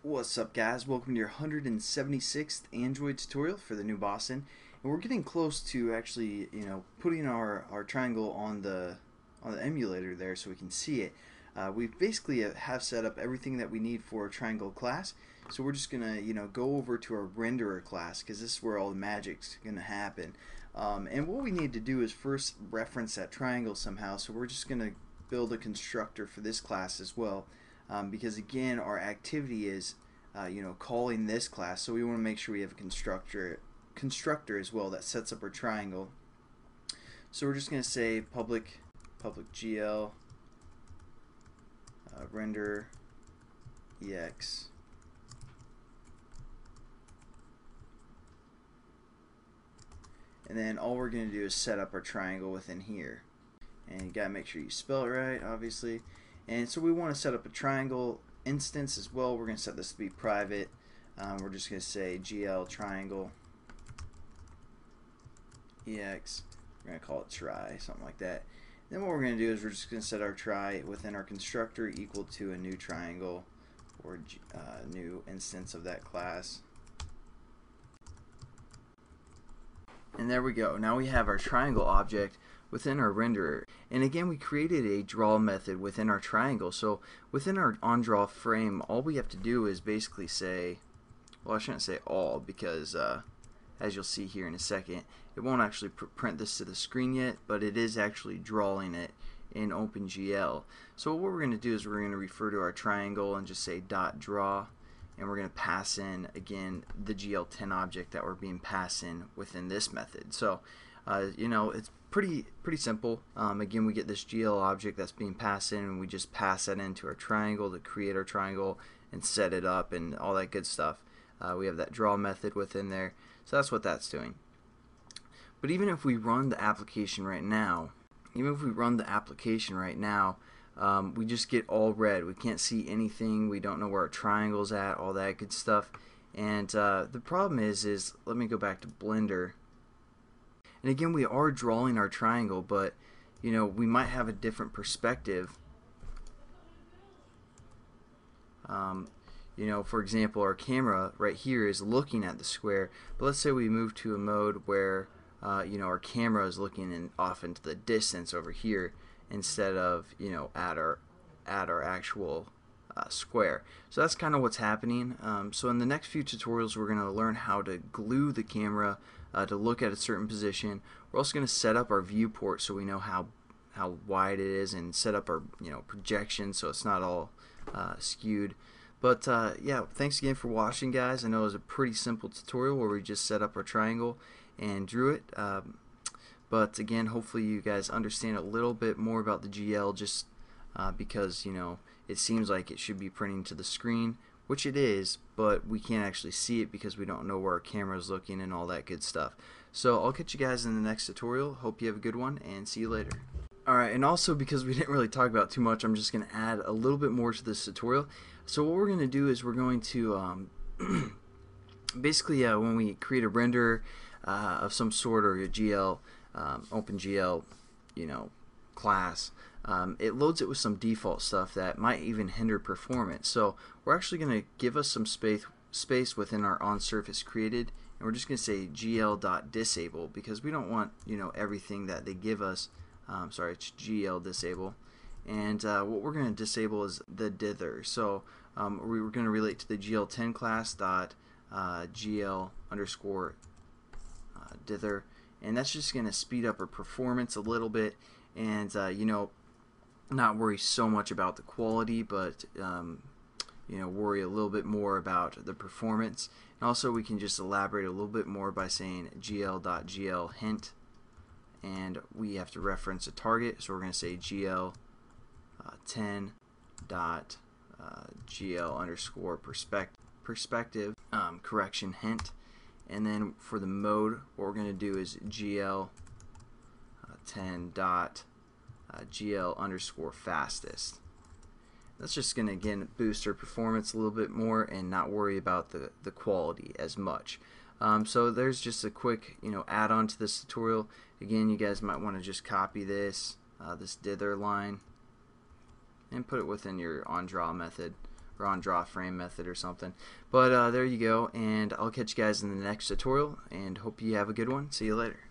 What's up, guys? Welcome to your 176th Android tutorial for the new Boston. And we're getting close to actually, putting our triangle on the emulator there so we can see it. We basically have set up everything that we need for a triangle class. So we're just gonna, go over to our renderer class because this is where all the magic's gonna happen. And what we need to do is first reference that triangle somehow. So we're just gonna build a constructor for this class as well. Because again, our activity is calling this class, so we want to make sure we have a constructor as well that sets up our triangle. So we're just going to say public GL render ex, and then all we're going to do is set up our triangle within here, and you gotta make sure you spell it right, obviously. And so we want to set up a triangle instance as well. We're going to set this to be private. We're just going to say GL triangle EX. We're going to call it try, something like that. Then what we're going to do is we're just going to set our try within our constructor equal to a new triangle or new instance of that class. And there we go. Now we have our triangle object within our renderer. And again, we created a draw method within our triangle. So within our onDraw frame, all we have to do is basically say, well, I shouldn't say all, because as you'll see here in a second, it won't actually print this to the screen yet, but it is actually drawing it in OpenGL. So what we're going to do is we're going to refer to our triangle and just say .draw, and we're going to pass in again the GL10 object that we're being passed in within this method. So it's pretty simple. Again, we get this GL object that's being passed in, and we just pass that into our triangle to create our triangle and set it up and all that good stuff. We have that draw method within there, so that's what that's doing. But even if we run the application right now, we just get all red. We can't see anything. We don't know where our triangle's at, all that good stuff. And the problem is let me go back to Blender. And again, we are drawing our triangle, but we might have a different perspective. For example, our camera right here is looking at the square, but let's say we move to a mode where our camera is looking off into the distance over here instead of at our actual square. So that's kind of what's happening. So in the next few tutorials, we're going to learn how to glue the camera to look at a certain position. We're also going to set up our viewport so we know how wide it is, and set up our projection so it's not all skewed. But yeah, thanks again for watching, guys. I know it was a pretty simple tutorial where we just set up our triangle and drew it. But again, hopefully you guys understand a little bit more about the GL, just because it seems like it should be printing to the screen, which it is, but we can't actually see it because we don't know where our camera is looking and all that good stuff. So I'll catch you guys in the next tutorial. Hope you have a good one, and see you later. Alright, and also because we didn't really talk about too much, I'm just going to add a little bit more to this tutorial. So what we're going to do is we're going to basically when we create a render of some sort, or a GL, OpenGL, class, it loads it with some default stuff that might even hinder performance. So we're actually going to give us some space within our onSurface created, and we're just going to say gl.disable, because we don't want everything that they give us. Sorry, it's GL disable, and what we're going to disable is the dither. So we're going to relate to the GL10 class .gl underscore dither, and that's just going to speed up our performance a little bit, and not worry so much about the quality, but worry a little bit more about the performance. And also we can just elaborate a little bit more by saying gl.gl hint, and we have to reference a target, so we're going to say gl 10.gl underscore perspective correction hint. And then for the mode, what we're going to do is gl 10.gl underscore fastest. That's just going to again boost our performance a little bit more and not worry about the quality as much. So there's just a quick add-on to this tutorial. Again, you guys might want to just copy this dither line and put it within your onDraw method or on draw frame method or something. But there you go, and I'll catch you guys in the next tutorial, and hope you have a good one. See you later.